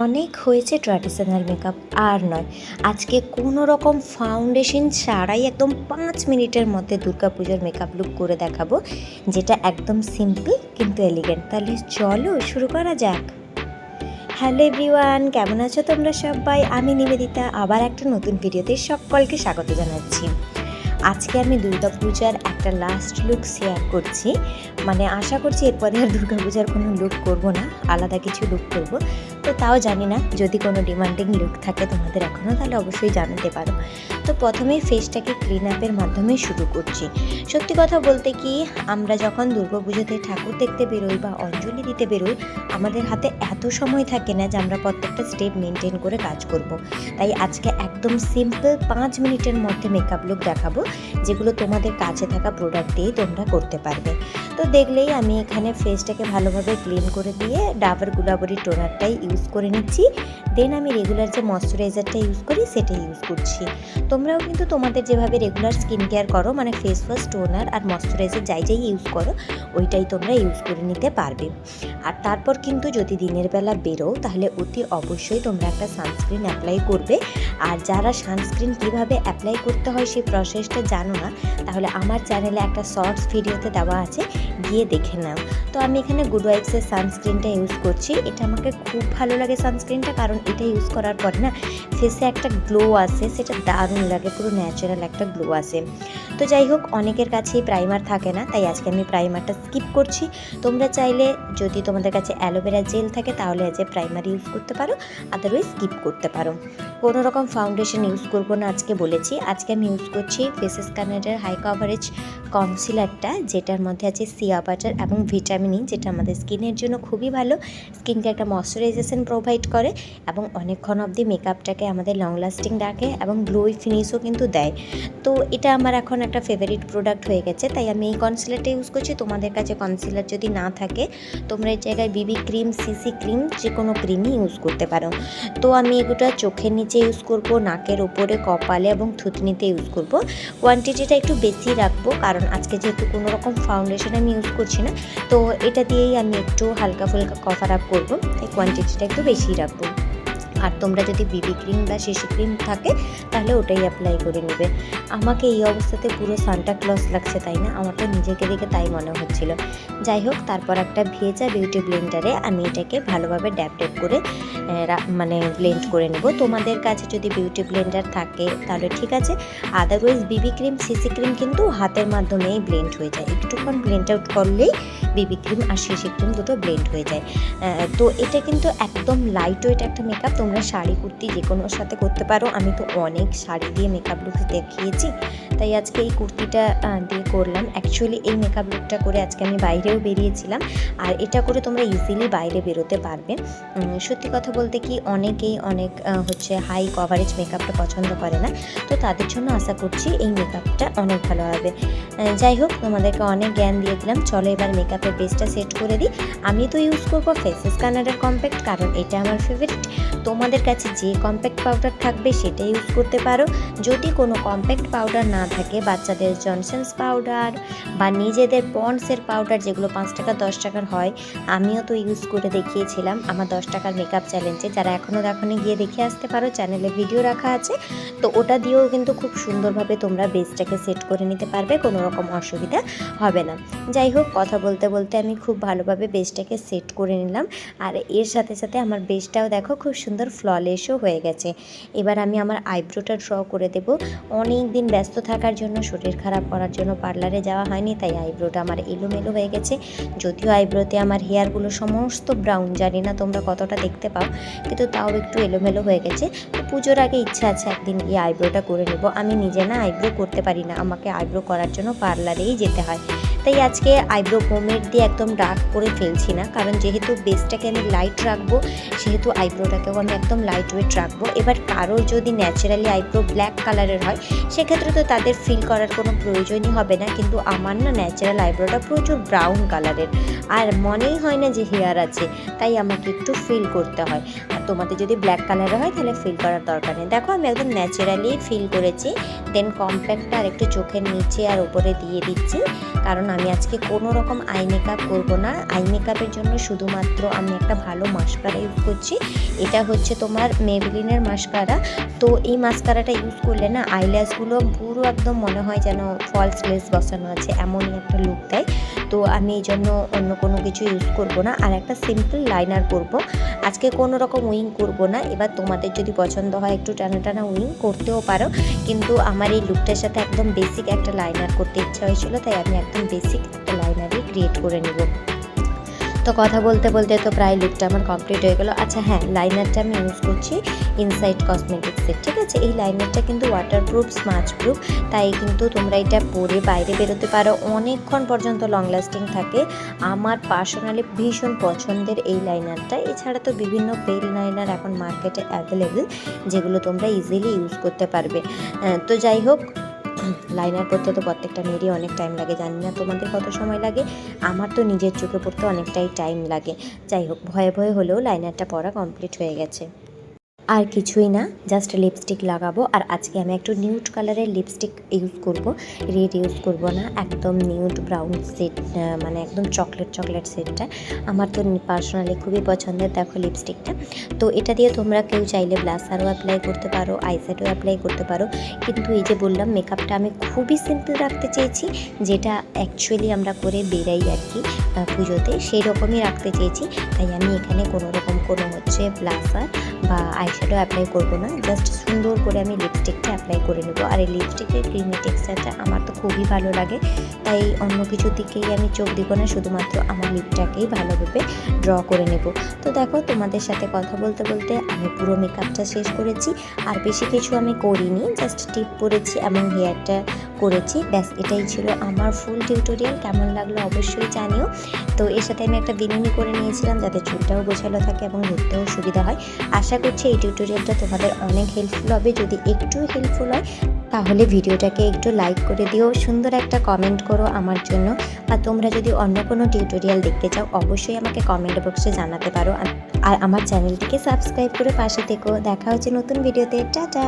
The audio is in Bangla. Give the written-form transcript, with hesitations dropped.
অনেক হয়েছে ট্র্যাডিশনাল মেকআপ, আর নয়। আজকে কোনো রকম ফাউন্ডেশন ছাড়াই একদম 5 মিনিটের মধ্যে দুর্গাপুজোর মেকআপ লুক করে দেখাবো, যেটা একদম সিম্পল কিন্তু এলিগেন্ট। তাহলে চলো শুরু করা যাক। হ্যালো এভরিওয়ান, কেমন আছো তোমরা সবাই? আমি নিবেদিতা আবার একটা নতুন ভিডিওতে সকলকে স্বাগত জানাচ্ছি। আজকে আমি দুর্গাপূজার একটা লাস্ট লুক শেয়ার করছি। মানে আশা করছি এরপরে আর দুর্গাপূজার কোনো লুক করব না, আলাদা কিছু লুক করব। তো তাও জানি না, যদি কোনো ডিমান্ডিং লুক থাকে তোমাদের এখনও, তাহলে অবশ্যই জানাতে পারো। তো প্রথমেই ফেসটাকে ক্লিন আপের মাধ্যমে শুরু করছি। সত্যি কথা বলতে কি, আমরা যখন দুর্গাপুজোতে ঠাকুর দেখতে বেরোই বা অঞ্জলি দিতে বেরোই, আমাদের হাতে এত সময় থাকে না যে আমরা প্রত্যেকটা স্টেপ মেনটেন করে কাজ করব। তাই আজকে একদম সিম্পল 5 মিনিটের মধ্যে মেকআপ লুক দেখাবো, যেগুলো তোমাদের কাছে থাকা প্রোডাক্ট দিয়েই তোমরা করতে পারবে। তো দেখলেই আমি এখানে ফেসটাকে ভালোভাবে ক্লিন করে দিয়ে ডাবর গুলাবরি টোনারটাই ইউজ করে নিচ্ছি। দেন আমি রেগুলার যে ময়শ্চারাইজারটা ইউজ করি সেটাই ইউজ করছি। তোমরাও কিন্তু তোমাদের যেভাবে রেগুলার স্কিন কেয়ার করো, মানে ফেস ওয়াশ, টোনার আর ময়শ্চারাইজার যাই ইউজ করো, ওইটাই তোমরা ইউজ করে নিতে পারবে। আর তারপর কিন্তু যদি দিনের বেলা বেরো, তাহলে অতি অবশ্যই তোমরা একটা সানস্ক্রিন অ্যাপ্লাই করবে। আর যারা সানস্ক্রিন কীভাবে অ্যাপ্লাই করতে হয় সেই প্রসেসটা জানো না, তাহলে আমার চ্যানেলে একটা শর্টস ভিডিওতে দেওয়া আছে, গিয়ে দেখে নাও। তো আমি এখানে গুড ওয়াইবসের সানস্ক্রিনটা ইউজ করছি। এটা আমাকে খুব ভালো লাগে সানস্ক্রিনটা, কারণ এটা ইউজ করার পরে না ফেসে একটা গ্লো আসে, সেটা দারুণ লাগে, পুরো ন্যাচারাল একটা গ্লো আসে। তো যাই হোক, অনেকের কাছেই প্রাইমার থাকে না, তাই আজকে আমি প্রাইমারটা স্কিপ করছি। তোমরা চাইলে যদি তোমাদের কাছে অ্যালোভেরা জেল থাকে তাহলে আজ প্রাইমার ইউজ করতে পারো, আদারওয়াইজ স্কিপ করতে পারো। কোনো রকম ফাউন্ডেশন ইউজ করবো না আজকে বলেছি। আজকে আমি ইউজ করছি ফেসেস কানেডার হাই কভারেজ কনসিলারটা, যেটার মধ্যে আছে সিয়া বাটার এবং ভিটামিন ই, যেটা আমাদের স্কিনের জন্য খুবই ভালো। স্কিনকে একটা ময়শ্চারাইজেশন প্রোভাইড করে এবং অনেকক্ষণ অবধি মেকআপটাকে আমাদের লং লাস্টিং রাখে এবং গ্লোই ফিনিশও কিন্তু দেয়। তো এটা আমার এখন একটা ফেভারিট প্রোডাক্ট হয়ে গেছে, তাই আমি এই কনসিলারটা ইউজ করছি। তোমাদের কাছে কনসিলার যদি না থাকে, তোমরা এই জায়গায় বিবি ক্রিম, সিসি ক্রিম, যে কোনো ক্রিমই ইউজ করতে পারো। তো আমি এগুলো চোখের নিচে ইউজ করব, নাকের ওপরে, কপালে এবং থুতনিতে ইউজ করব। কোয়ান্টিটিটা একটু বেশি রাখবো, কারণ আজকে যেহেতু কোনো রকম ফাউন্ডেশন আমি ইউজ করছি না, তো এটা দিয়েই আমি একটু হালকা ফুলকা কভার আপ করবো, তাই কোয়ান্টিটিটা একটু বেশি রাখবো। আর তোমরা যদি বিবি ক্রিম বা সিসি ক্রিম থাকে তাহলে ওটাই অ্যাপ্লাই করে নেবে। আমাকে এই অবস্থাতে পুরো সান্টা ক্লজ লাগছে, তাই না? আমার তো নিজেকে দেখে তাই মনে হচ্ছিল। যাই হোক, তারপর একটা ভেজা বিউটি ব্লেন্ডারে আমি এটাকে ভালোভাবে ড্যাপ ড্যাপ করে মানে ব্লেন্ড করে নেব। তোমাদের কাছে যদি বিউটি ব্লেন্ডার থাকে তাহলে ঠিক আছে, আদারওয়াইজ বিবি ক্রিম, সিসি ক্রিম কিন্তু হাতের মাধ্যমেই ব্লেন্ড হয়ে যায়। একটুক্ষণ ব্লেন্ড আউট করলেই বিবি ক্রিম আর সিসি ক্রিম দুটো ব্লেন্ড হয়ে যায়। তো এটা কিন্তু একদম লাইট ওয়েট একটা মেকআপ। তোমরা শাড়ি কুর্তি যে কোনোর সাথে করতে পারো। আমি তো অনেক শাড়ি দিয়ে মেকআপ লুক দেখিয়েছি, তাই আজকে এই কুর্তিটা দিয়ে করলাম। অ্যাকচুয়ালি এই মেকআপ লুকটা করে আজকে আমি বাইরেও বেরিয়েছিলাম, আর এটা করে তোমরা ইজিলি বাইরে বেরোতে পারবে। সত্যি কথা বলতে কি, অনেকেই অনেক হাই কভারেজ মেকআপটা পছন্দ করে না, তো তাদের জন্য আশা করছি এই মেকআপটা অনেক ভালো হবে। যাই হোক, তোমাদেরকে অনেক জ্ঞান দিয়ে দিলাম। চলো এবার মেকআপের বেসটা সেট করে দিই। আমি তো ইউজ করবো ফেসেস কানাডার কম্প্যাক্ট, কারণ এটা আমার ফেভারিট। তোমাদের কাছে যে কম্প্যাক্ট পাউডার থাকবে সেটা ইউজ করতে পারো। যদি কোনো কম্প্যাক্ট পাউডার না থাকে, বাচ্চাদের জনসন্স পাউডার বা নিজেদের পন্ডসের পাউডার, যেগুলো 5 টাকা 10 টাকার হয়, আমিও তো ইউজ করে দেখিয়েছিলাম আমার 10 টাকার মেকআপ চ্যালেঞ্জে। যারা এখনও দেখোনি গিয়ে দেখে আসতে পারো, চ্যানেলে ভিডিও রাখা আছে। তো ওটা দিয়েও কিন্তু খুব সুন্দরভাবে তোমরা বেসটাকে সেট করে নিতে পারবে, কোনো রকম অসুবিধা হবে না। যাই হোক, কথা বলতে বলতে আমি খুব ভালোভাবে বেসটাকে সেট করে নিলাম। আর এর সাথে সাথে আমার বেসটাও দেখো খুব সুন্দর ফ্ললেসও হয়ে গেছে। এবার আমি আমার আইব্রোটা ড্র করে দেব। অনেক দিন ব্যস্ত থাকার জন্য, শরীর খারাপ করার জন্য পার্লারে যাওয়া হয়নি, তাই আইব্রোটা আমার এলোমেলো হয়ে গেছে। যদিও আইব্রোতে আমার হেয়ারগুলো সমস্ত ব্রাউন, জানি না তোমরা কতটা দেখতে পাও, কিন্তু তাও একটু এলোমেলো হয়ে গেছে। তো পুজোর আগে ইচ্ছা আছে একদিন গিয়ে আইব্রোটা করে নেব। আমি নিজে না আইব্রো করতে পারি না, আমাকে আইব্রো করার জন্য পার্লারেই যেতে হয়। তাই আজকে আইব্রো পোমেড দিয়ে একদম ডার্ক করে ফেলছি না, কারণ যেহেতু বেসটাকে আমি লাইট রাখবো, সেহেতু আইব্রোটাকেও আমি একদম লাইট ওয়েট রাখবো। এবার কারো যদি ন্যাচারালি আইব্রো ব্ল্যাক কালারের হয়, সেক্ষেত্রে তো তাদের ফিল করার কোনো প্রয়োজনই হবে না, কিন্তু আমার না ন্যাচারাল আইব্রোটা প্রচুর ব্রাউন কালারের, আর মনেই হয় না যে হেয়ার আছে, তাই আমাকে একটু ফিল করতে হয়। আর তোমাদের যদি ব্ল্যাক কালারের হয় তাহলে ফিল করার দরকার নেই। দেখো আমি একদম ন্যাচারালি ফিল করেছি। দেন কম্প্যাক্টটা আর একটু চোখের নিচে আর উপরে দিয়ে দিচ্ছি, কারণ আমি আজকে কোনো রকম আই মেকআপ করবো না। আই মেকআপের জন্য শুধুমাত্র আমি একটা ভালো মাস্কারা ইউজ করছি। এটা হচ্ছে তোমার মেবলিনের মাস্কারা। তো এই মাস্কারাটা ইউজ করলে না আইল্যাশগুলো পুরো একদম মনে হয় যেন ফলস লেস বসানো আছে, এমনই একটা লুক দেয়। তো আমি এই জন্য অন্য কোনো কিছু ইউজ করব না, আর একটা সিম্পল লাইনার করব। আজকে কোনো রকম উইং করব না। এবার তোমাদের যদি পছন্দ হয় একটু টানা টানা উইং করতেও পারো, কিন্তু আমার এই লুকটার সাথে একদম বেসিক একটা লাইনার করতে ইচ্ছা হয়েছিল, তাই আমি একদম বেসিক একটা লাইনারই ক্রিয়েট করে নেব। তো কথা বলতে বলতে তো প্রায় লুকটা আমার কমপ্লিট হয়ে গেল। আচ্ছা হ্যাঁ, লাইনারটা আমি ইউজ করছি ইনসাইড কসমেটিক্সের, ঠিক আছে? এই লাইনারটা কিন্তু ওয়াটারপ্রুফ, স্মাচ প্রুফ, তাই কিন্তু তোমরা এটা পরে বাইরে বেরোতে পারো, অনেকক্ষণ পর্যন্ত লং লাস্টিং থাকে। আমার পার্সোনালি ভীষণ পছন্দের এই লাইনারটা। এছাড়া তো বিভিন্ন পেল লাইনার এখন মার্কেটে অ্যাভেলেবেল, যেগুলো তোমরা ইজিলি ইউজ করতে পারবে। তো যাই হোক, লাইনার পরতে তো প্রত্যেকটা মেয়েরই অনেক টাইম লাগে, জানি না তোমাদের কত সময় লাগে। আমার তো নিজের চোখে পড়তে অনেকটাই টাইম লাগে। যাই হোক, ভয়ে ভয়ে হলেও লাইনারটা পরা কমপ্লিট হয়ে গেছে। আর কিছুই না, জাস্ট লিপস্টিক লাগাবো। আর আজকে আমি একটু নিউড কালারের লিপস্টিক ইউজ করব, রেড ইউজ করব না, একদম নিউড ব্রাউন শেড, মানে একদম চকলেট শেডটা আমার তো পার্সোনালি খুবই পছন্দের। দেখো লিপস্টিকটা, তো এটা দিয়ে তোমরা কেউ চাইলে ব্লাশারও অ্যাপ্লাই করতে পারো, আইশ্যাডো অ্যাপ্লাই করতে পারো, কিন্তু এই যে বললাম মেকআপটা আমি খুবই সিম্পল রাখতে চেয়েছি, যেটা অ্যাকচুয়ালি আমরা করে বেরাই আর কি পুজোতে, সেই রকমই রাখতে চেয়েছি। তাই আমি এখানে কোনো রকম কোনো হচ্ছে ব্লাশার বা আইশ্যাডো অ্যাপ্লাই করবো না, জাস্ট সুন্দর করে আমি লিপস্টিকটা অ্যাপ্লাই করে নেবো। আর এই লিপস্টিকের ক্রিমি টেক্সচারটা আমার তো খুবই ভালো লাগে, তাই অন্য কিছুর দিকেই আমি চোখ দিব না, শুধুমাত্র আমার লিপটাকেই ভালোভাবে ড্র করে নেব। তো দেখো, তোমাদের সাথে কথা বলতে বলতে আমি পুরো মেকআপটা শেষ করেছি, আর বেশি কিছু আমি করিনি, জাস্ট টিপ পরেছি এবং হেয়ারটা করেছি, ব্যাস এটাই ছিল আমার ফুল টিউটোরিয়াল। কেমন লাগলো অবশ্যই জানিও। তো এর সাথে আমি একটা বিনুনি করে নিয়েছিলাম, যাতে চুলটাও গোছালো থাকে এবং ঘুরতেও সুবিধা হয়। আশা করছি এই টিউটোরিয়ালটা তোমাদের অনেক হেল্পফুল হবে। যদি একটু হেল্পফুল হয় তাহলে ভিডিওটাকে একটু লাইক করে দিও, সুন্দর একটা কমেন্ট করো আমার জন্য। আর তোমরা যদি অন্য কোনো টিউটোরিয়াল দেখতে চাও অবশ্যই আমাকে কমেন্ট বক্সে জানাতে পারো। আর আমার চ্যানেলটিকে সাবস্ক্রাইব করে পাশে থেকো। দেখা হচ্ছে নতুন ভিডিওতে। টাটা।